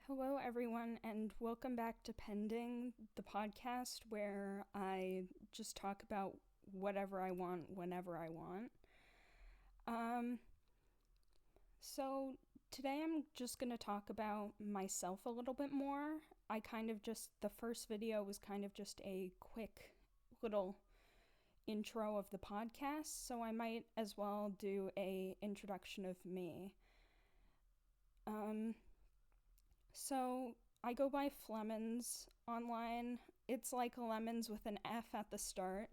Hello, everyone, and welcome back to Pending, the podcast where I just talk about whatever I want whenever I want. So today I'm just going to talk about myself a little bit more. The first video was kind of just a quick little intro of the podcast, so I might as well do a introduction of me. So I go by Flemons online. It's like lemons with an F at the start.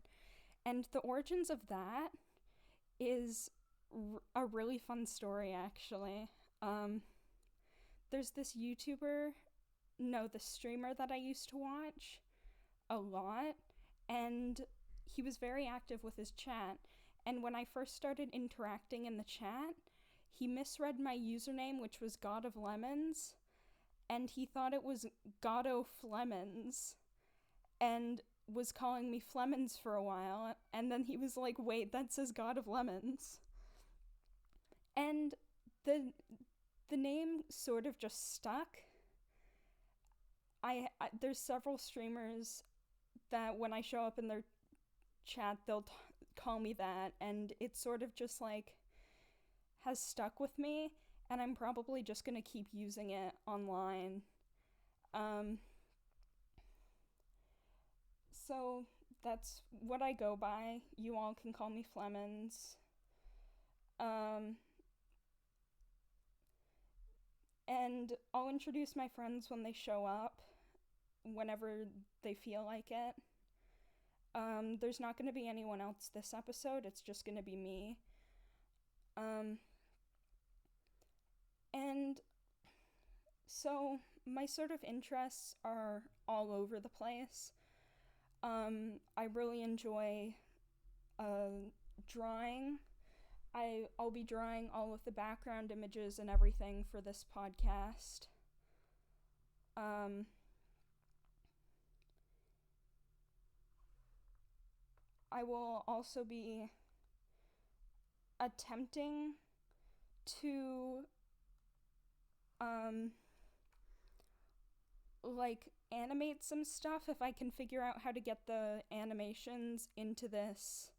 And the origins of that is a really fun story, actually. There's this the streamer that I used to watch a lot, and he was very active with his chat. And when I first started interacting in the chat, he misread my username, which was God of Lemons, and he thought it was Goddo Flemons and was calling me Flemons for a while, and then he was like, wait, that says God of Lemons. And the name sort of just stuck. There's several streamers that when I show up in their chat, they'll call me that, and it sort of just like has stuck with me, and I'm probably just gonna keep using it online. So that's what I go by. You all can call me Flemons. And I'll introduce my friends when they show up, whenever they feel like it. There's not going to be anyone else this episode, it's just going to be me. And so my sort of interests are all over the place. I really enjoy drawing. I'll be drawing all of the background images and everything for this podcast. I will also be attempting to animate some stuff if I can figure out how to get the animations into this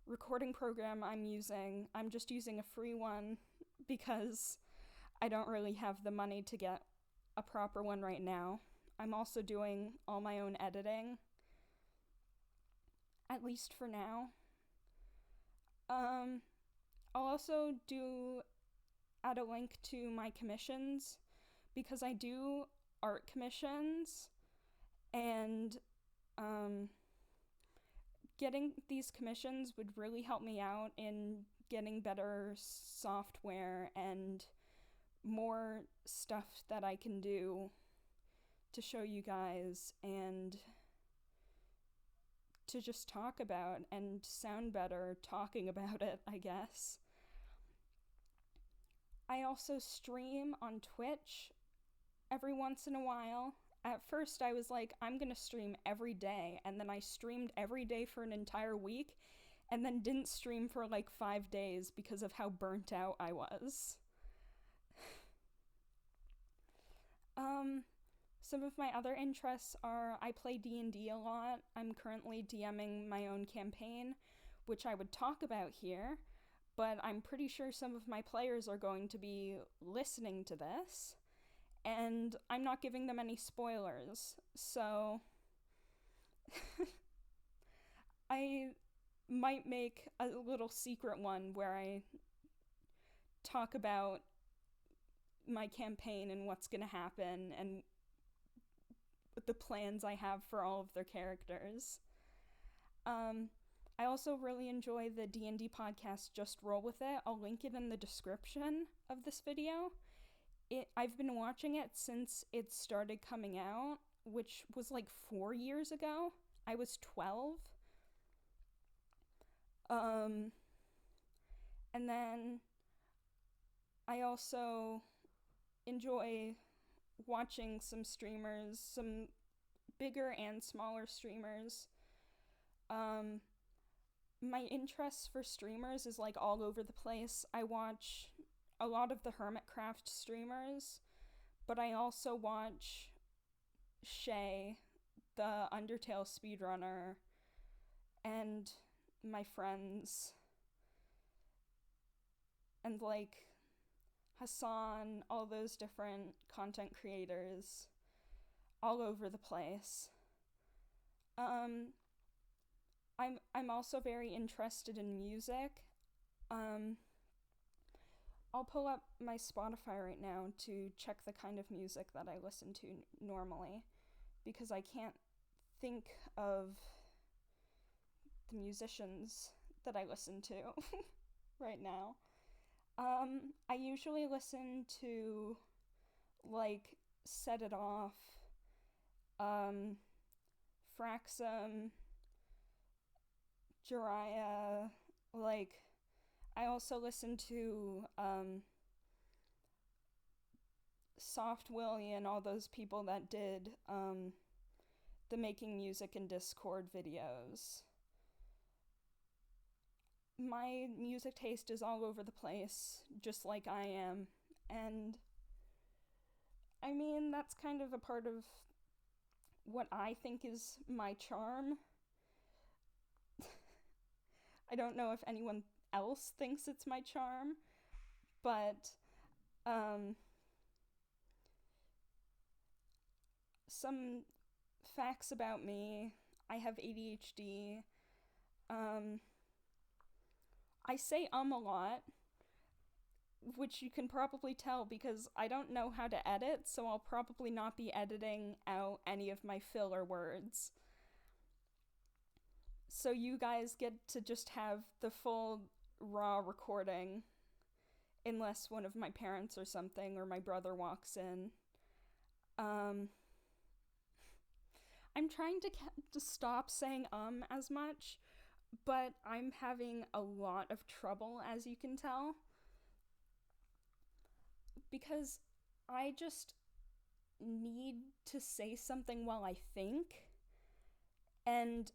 recording program I'm using. I'm just using a free one because I don't really have the money to get a proper one right now. I'm also doing all my own editing, at least for now. I'll also add a link to my commissions because I do art commissions, and getting these commissions would really help me out in getting better software and more stuff that I can do to show you guys and to just talk about and sound better talking about it, I guess. I also stream on Twitch every once in a while. At first, I was like, I'm gonna stream every day, and then I streamed every day for an entire week, and then didn't stream for like 5 days because of how burnt out I was. Some of my other interests are I play D&D a lot. I'm currently DMing my own campaign, which I would talk about here, but I'm pretty sure some of my players are going to be listening to this, and I'm not giving them any spoilers, so I might make a little secret one where I talk about my campaign and what's gonna happen and the plans I have for all of their characters. I also really enjoy the D&D podcast Just Roll With It. I'll link it in the description of this video. I've been watching it since it started coming out, which was like 4 years ago. I was 12. And then I also enjoy watching some streamers, some bigger and smaller streamers. My interests for streamers is like all over the place. I watch a lot of the Hermitcraft streamers, but I also watch Shay, the Undertale speedrunner, and my friends, and like Hassan, all those different content creators all over the place. I'm also very interested in music. I'll pull up my Spotify right now to check the kind of music that I listen to normally, because I can't think of the musicians that I listen to right now. I usually listen to, like, Set It Off, Fraxum, Jiraiya, like, I also listen to, Soft Willie and all those people that did, the Making Music in Discord videos. My music taste is all over the place, just like I am, and I mean, that's kind of a part of what I think is my charm. I don't know if anyone else thinks it's my charm, but some facts about me: I have ADHD. I say a lot, which you can probably tell because I don't know how to edit, so I'll probably not be editing out any of my filler words. So you guys get to just have the full raw recording, unless one of my parents or something, or my brother walks in. I'm trying to stop saying as much, but I'm having a lot of trouble, as you can tell, because I just need to say something while I think, and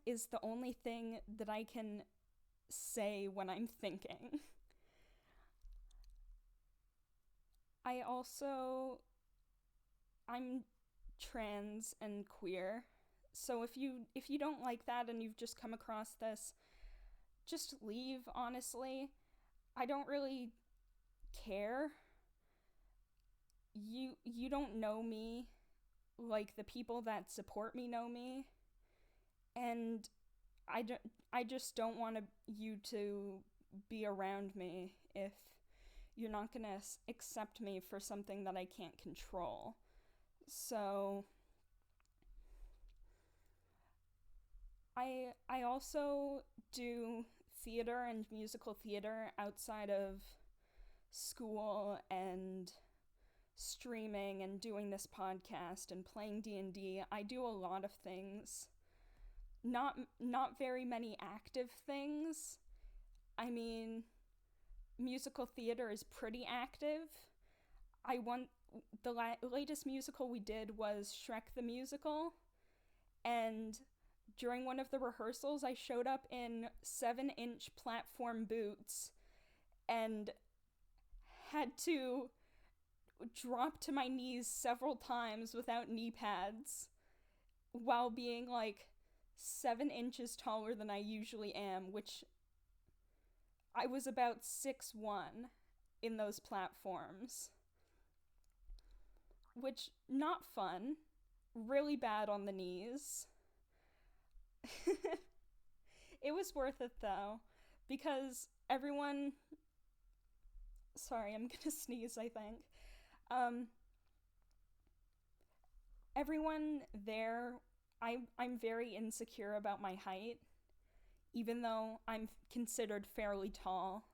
is the only thing that I can say when I'm thinking. I'm trans and queer, so if you don't like that and you've just come across this, just leave, honestly. I don't really care. You don't know me like the people that support me know me, and I just don't want you to be around me if you're not gonna accept me for something that I can't control. So I also do theater and musical theater outside of school and streaming and doing this podcast and playing D&D. I do a lot of things. Not very many active things. I mean, musical theater is pretty active. The latest musical we did was Shrek the Musical, and during one of the rehearsals I showed up in 7-inch platform boots and had to drop to my knees several times without knee pads while being like 7 inches taller than I usually am, which I was about 6'1" in those platforms. Which, not fun. Really bad on the knees. It was worth it though, because everyone... Sorry, I'm gonna sneeze, I think. Everyone there, I'm very insecure about my height, even though I'm considered fairly tall.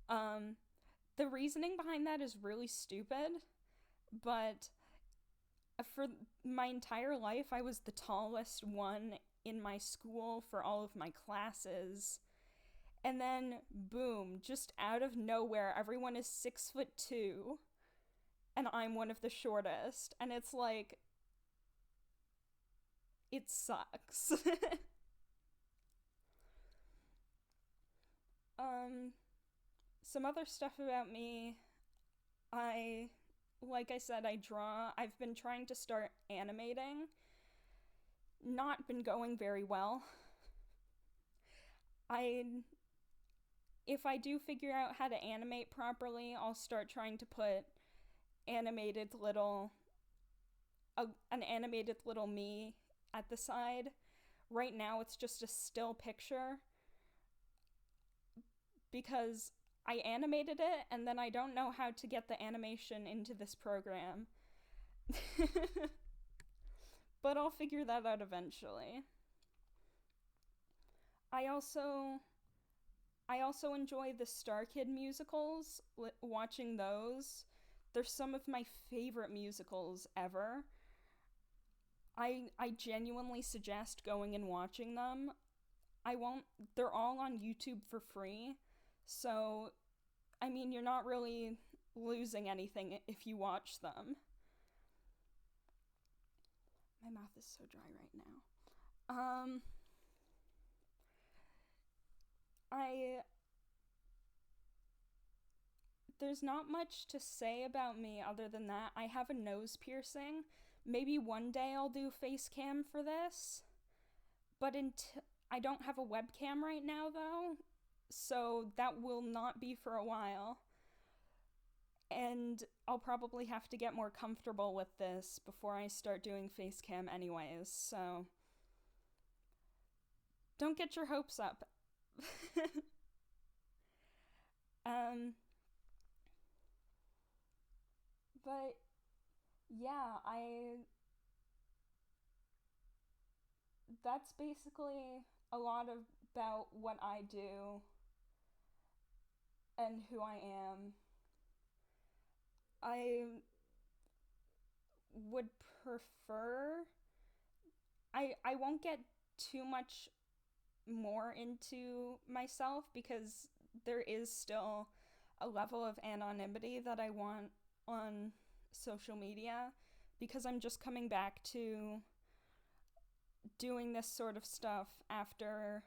The reasoning behind that is really stupid, but for my entire life, I was the tallest one in my school for all of my classes. And then, boom, just out of nowhere, everyone is 6'2", and I'm one of the shortest. And it's like, it sucks. Some other stuff about me. I like I said, I draw. I've been trying to start animating. Not been going very well. If I do figure out how to animate properly, I'll start trying to put animated little an animated little me at the side. Right now it's just a still picture because I animated it and then I don't know how to get the animation into this program. But I'll figure that out eventually. I also enjoy the Star Kid musicals, watching those. They're some of my favorite musicals ever. I genuinely suggest going and watching them. I won't They're all on YouTube for free. So, I mean, you're not really losing anything if you watch them. My mouth is so dry right now. I There's not much to say about me other than that. I have a nose piercing. Maybe one day I'll do face cam for this. But I don't have a webcam right now though. So that will not be for a while. And I'll probably have to get more comfortable with this before I start doing face cam anyways. So don't get your hopes up. But yeah, that's basically a lot about what I do and who I am. I would prefer I won't get too much more into myself because there is still a level of anonymity that I want on social media because I'm just coming back to doing this sort of stuff after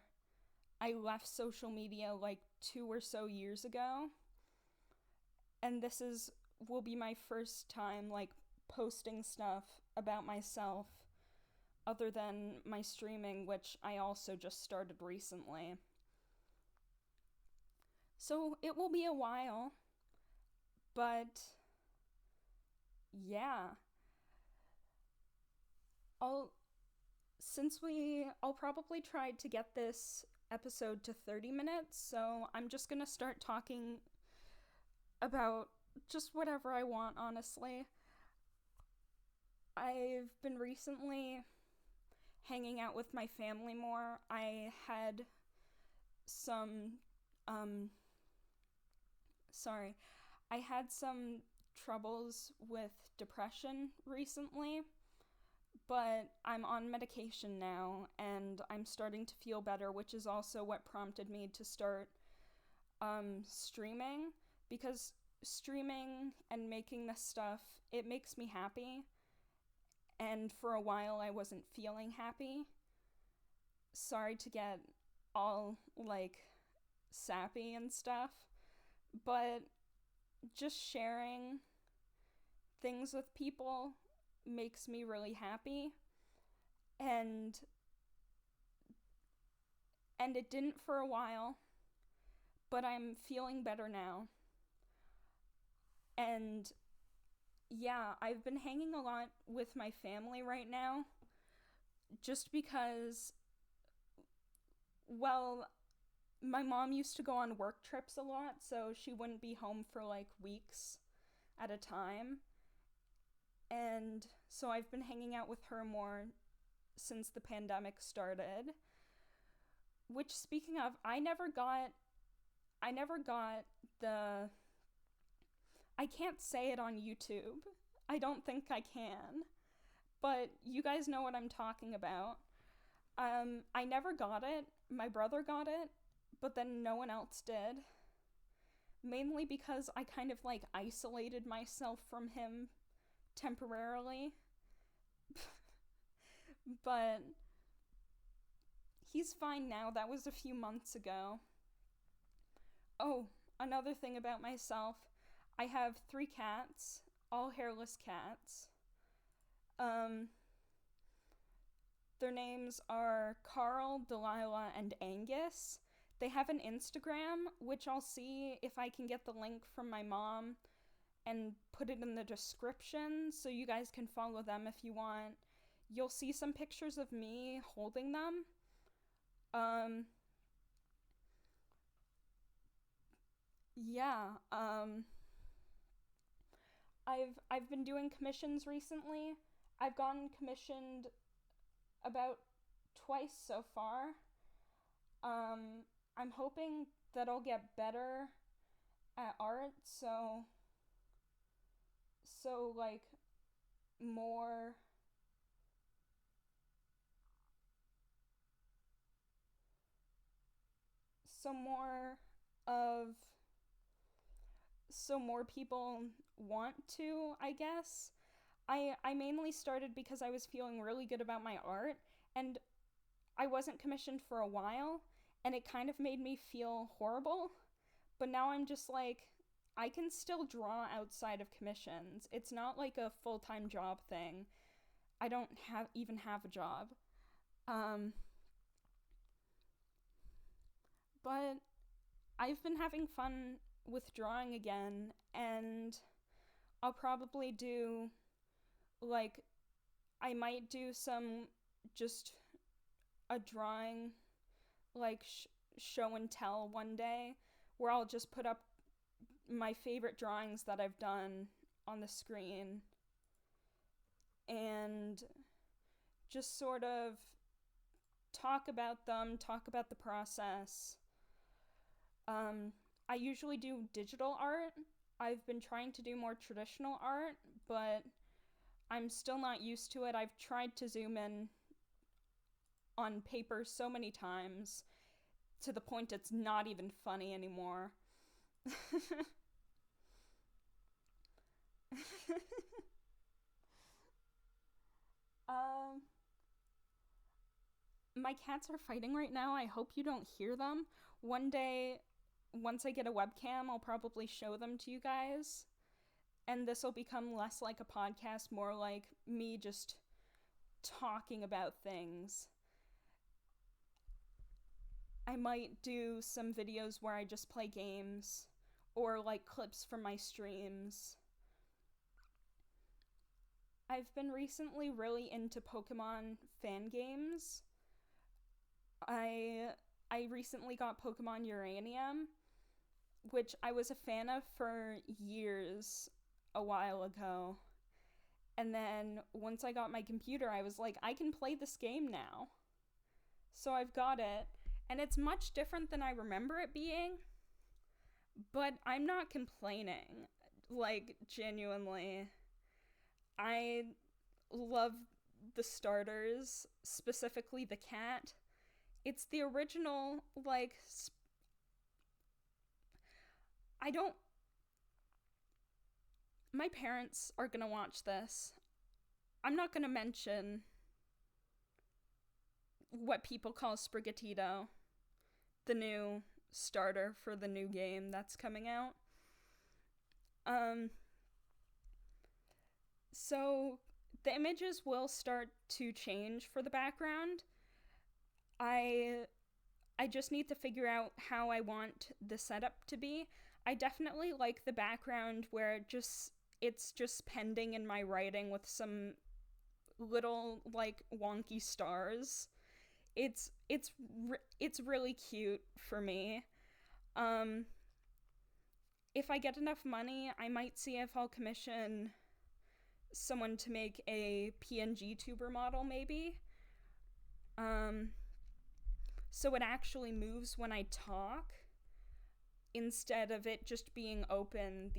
I left social media like 2 or so years ago. And will be my first time like posting stuff about myself other than my streaming, which I also just started recently. So it will be a while, but yeah. I'll I'll probably try to get this episode to 30 minutes, so I'm just gonna start talking about just whatever I want, honestly. I've been recently hanging out with my family more. I had some, um, sorry, I had some troubles with depression recently, but I'm on medication now and I'm starting to feel better, which is also what prompted me to start streaming because streaming and making this stuff, it makes me happy. And for a while I wasn't feeling happy. Sorry to get all like sappy and stuff, but just sharing things with people makes me really happy. And it didn't for a while, but I'm feeling better now. And yeah, I've been hanging a lot with my family right now just because, well, my mom used to go on work trips a lot, so she wouldn't be home for like weeks at a time. And so I've been hanging out with her more since the pandemic started. Which, speaking of, I never got the I can't say it on YouTube. I don't think I can. But you guys know what I'm talking about. I never got it. My brother got it, but then no one else did. Mainly because I kind of like isolated myself from him temporarily. But he's fine now. That was a few months ago. Oh, another thing about myself. I have 3 cats. all hairless cats. Um, their names are Carl, Delilah, and Angus. They have an Instagram, which I'll see if I can get the link from my mom and put it in the description so you guys can follow them if you want. You'll see some pictures of me holding them. Yeah, I've been doing commissions recently. I've gotten commissioned about twice so far. I'm hoping that I'll get better at art, so like more so more of so more people want to, I guess. I mainly started because I was feeling really good about my art, and I wasn't commissioned for a while, and it kind of made me feel horrible. But now I'm just like, I can still draw outside of commissions. It's not like a full-time job thing. I don't have a job. Um, but I've been having fun with drawing again, and I'll probably do, like, I might do some just a drawing, like, show and tell one day, where I'll just put up my favorite drawings that I've done on the screen and just sort of talk about them, talk about the process. I usually do digital art. I've been trying to do more traditional art, but I'm still not used to it. I've tried to zoom in on paper so many times to the point it's not even funny anymore. um, my cats are fighting right now. I hope you don't hear them. One day, once I get a webcam, I'll probably show them to you guys. And this will become less like a podcast, more like me just talking about things. I might do some videos where I just play games or like clips from my streams. I've been recently really into Pokemon fan games. I I recently got Pokemon Uranium, which I was a fan of for years a while ago. And then once I got my computer, I was like, I can play this game now. So I've got it. And it's much different than I remember it being. But I'm not complaining. Like, genuinely. I love the starters, specifically the cat. It's the original, like, I don't. My parents are gonna watch this. I'm not gonna mention what people call Sprigatito, the new starter for the new game that's coming out. Um, so the images will start to change for the background. I I just need to figure out how I want the setup to be. I definitely like the background where it's just pending in my writing with some little like wonky stars. It's really cute for me. Um if I get enough money, I might see if I'll commission someone to make a PNG tuber model maybe. Um so it actually moves when I talk instead of it just being open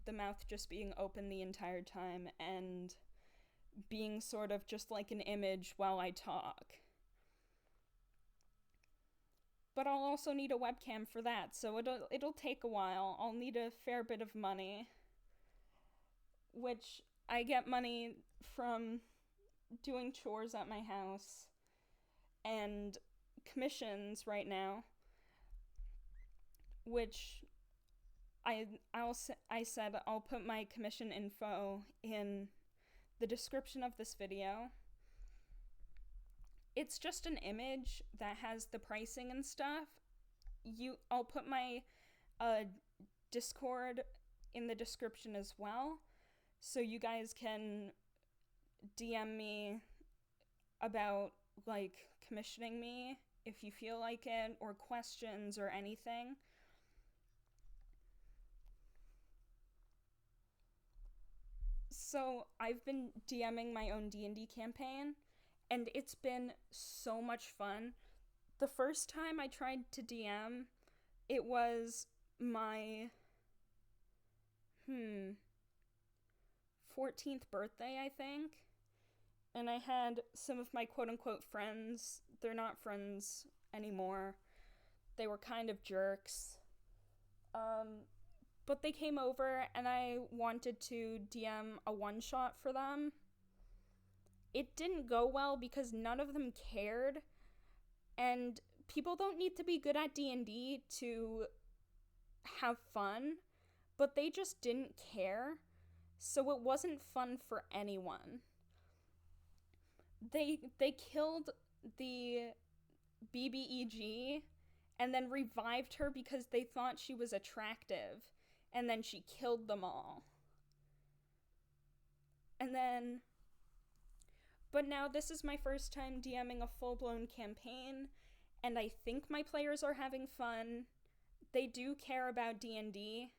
the mouth just being open the entire time and being sort of just like an image while I talk. But I'll also need a webcam for that, so it'll take a while. I'll need a fair bit of money, which I get money from doing chores at my house and commissions right now, which I said I'll put my commission info in the description of this video. It's just an image that has the pricing and stuff. I'll put my Discord in the description as well, so you guys can DM me about like commissioning me if you feel like it, or questions or anything. So I've been DMing my own D&D campaign, and it's been so much fun. The first time I tried to DM, it was my 14th birthday, I think. And I had some of my quote-unquote friends. They're not friends anymore. They were kind of jerks. But they came over and I wanted to DM a one-shot for them. It didn't go well because none of them cared. And people don't need to be good at D&D to have fun, but they just didn't care. So it wasn't fun for anyone. They killed the BBEG and then revived her because they thought she was attractive, and then she killed them all. And then, but now this is my first time DMing a full-blown campaign, and I think my players are having fun. They do care about D&D.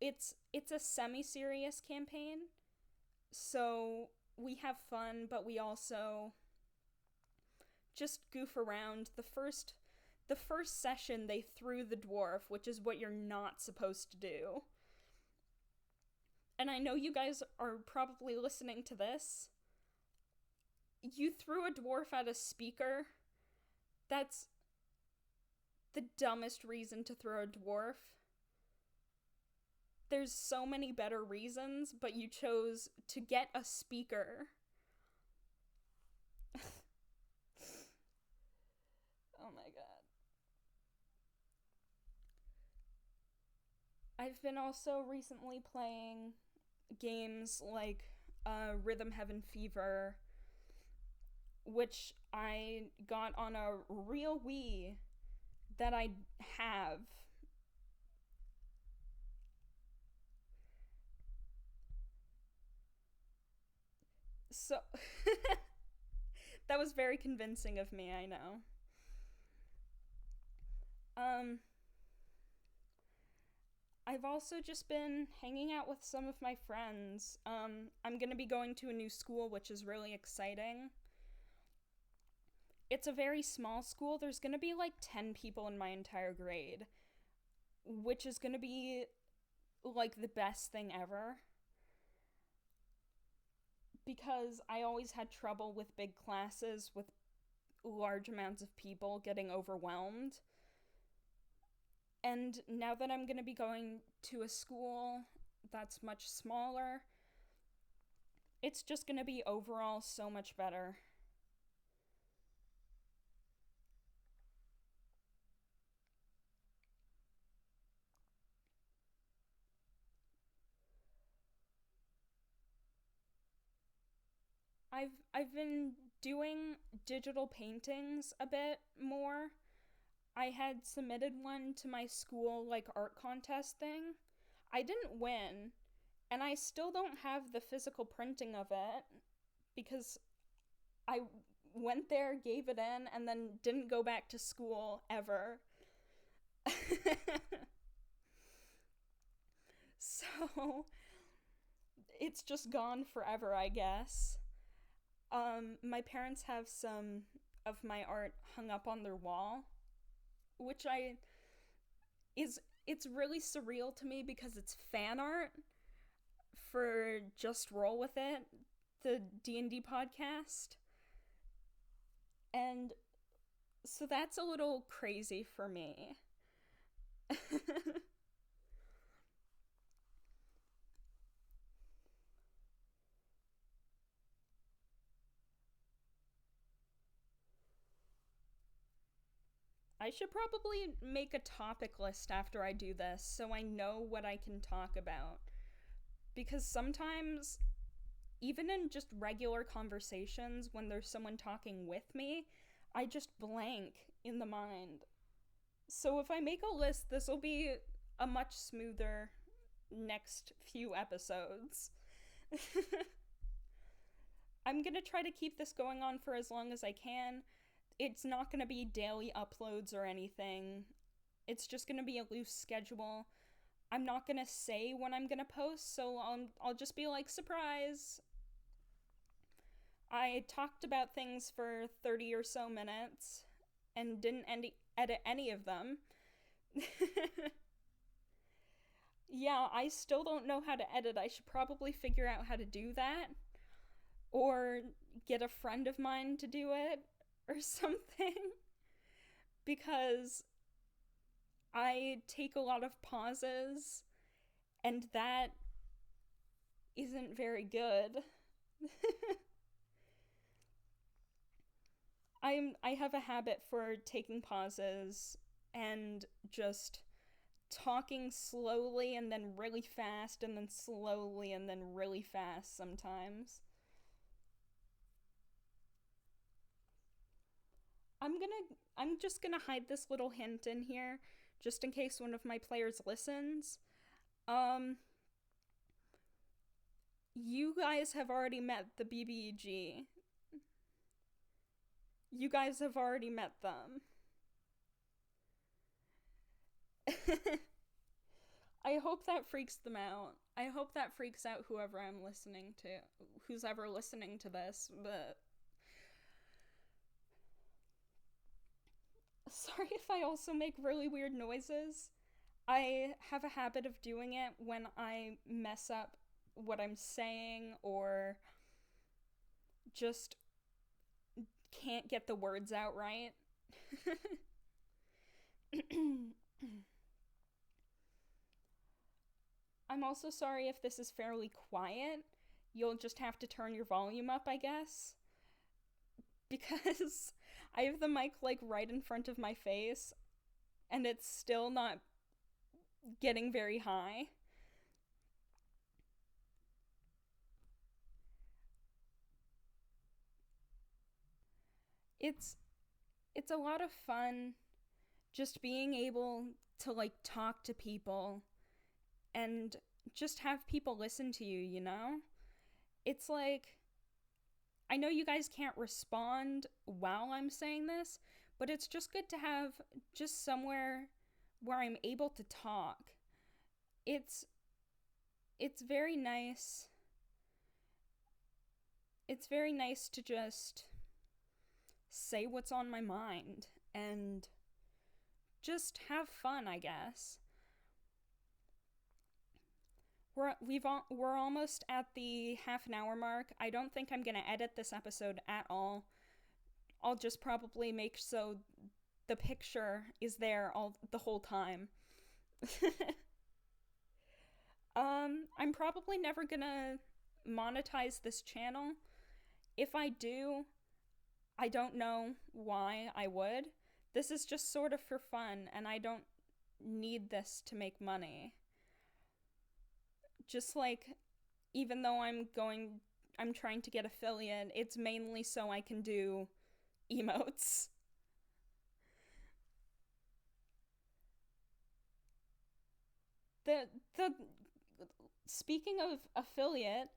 It's a semi-serious campaign, so we have fun, but we also just goof around. The first session, they threw the dwarf, which is what you're not supposed to do. And I know you guys are probably listening to this. You threw a dwarf at a speaker. That's the dumbest reason to throw a dwarf. There's so many better reasons, but you chose to get a speaker. Oh my god. I've been also recently playing games like Rhythm Heaven Fever, which I got on a real Wii that I have. So, that was very convincing of me, I know. I've also just been hanging out with some of my friends. I'm gonna be going to a new school, which is really exciting. It's a very small school. There's gonna be like 10 people in my entire grade, which is gonna be like the best thing ever. Because I always had trouble with big classes with large amounts of people, getting overwhelmed. And now that I'm going to be going to a school that's much smaller, it's just going to be overall so much better. I've been doing digital paintings a bit more. I had submitted one to my school like art contest thing. I didn't win, and I still don't have the physical printing of it because I went there, gave it in, and then didn't go back to school ever. So it's just gone forever, I guess. My parents have some of my art hung up on their wall, which it's really surreal to me because it's fan art for Just Roll With It, the D&D podcast. And so that's a little crazy for me. I should probably make a topic list after I do this so I know what I can talk about. Because sometimes, even in just regular conversations, when there's someone talking with me, I just blank in the mind. So if I make a list, this will be a much smoother next few episodes. I'm gonna try to keep this going on for as long as I can. It's not gonna be daily uploads or anything. It's just gonna be a loose schedule. I'm not gonna say when I'm gonna post, so I'll just be like, surprise. I talked about things for 30 or so minutes and didn't edit any of them. Yeah, I still don't know how to edit. I should probably figure out how to do that. Or get a friend of mine to do it or something. Because I take a lot of pauses, and that isn't very good. I have a habit for taking pauses and just talking slowly and then really fast and then slowly and then really fast sometimes. I'm just gonna hide this little hint in here just in case one of my players listens. Um you guys have already met the BBEG. You guys have already met them. I hope that freaks them out. I hope that freaks out whoever I'm listening to, who's ever listening to this, but sorry if I also make really weird noises. I have a habit of doing it when I mess up what I'm saying or just can't get the words out right. I'm also sorry if this is fairly quiet. You'll just have to turn your volume up, I guess. Because I have the mic like right in front of my face and it's still not getting very high. It's it's a lot of fun just being able to like talk to people and just have people listen to you, you know? It's like, I know you guys can't respond while I'm saying this, but it's just good to have just somewhere where I'm able to talk. It's it's very nice. It's very nice to just say what's on my mind and just have fun, I guess. We're almost at the half an hour mark. I don't think I'm gonna edit this episode at all. I'll just probably make so the picture is there all the whole time. I'm probably never gonna monetize this channel. If I do, I don't know why I would. This is just sort of for fun, and I don't need this to make money. Just like, even though I'm trying to get affiliate, it's mainly so I can do emotes. The speaking of affiliate,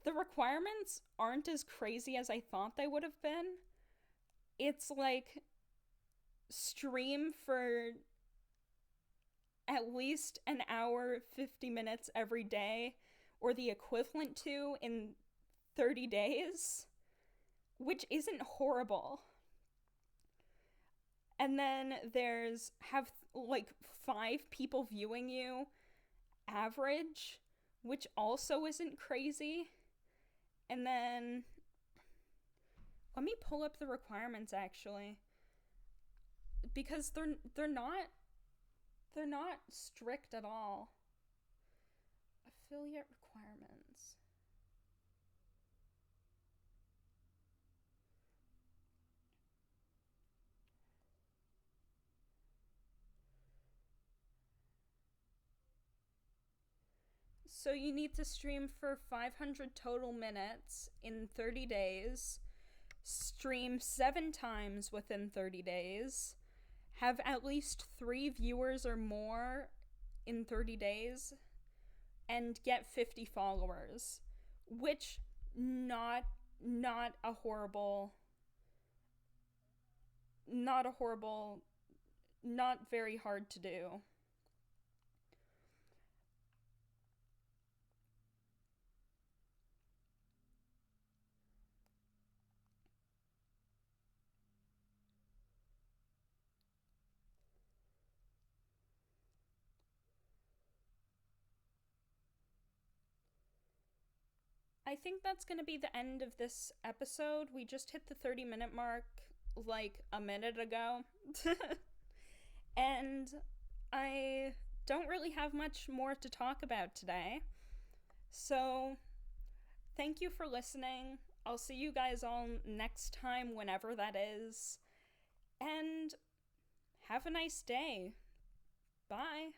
the requirements aren't as crazy as I thought they would have been. It's like stream for at least an hour, 50 minutes every day, or the equivalent to in 30 days, which isn't horrible. And then there's have like 5 people viewing you average, which also isn't crazy. And then let me pull up the requirements actually, because they're not strict at all. Affiliate requirements. So you need to stream for 500 total minutes in 30 days, stream 7 times within 30 days, have at least 3 viewers or more in 30 days, and get 50 followers, which not a horrible, not very hard to do. I think that's going to be the end of this episode. We just hit the 30-minute mark like a minute ago. And I don't really have much more to talk about today. So, thank you for listening. I'll see you guys all next time, whenever that is. And have a nice day. Bye.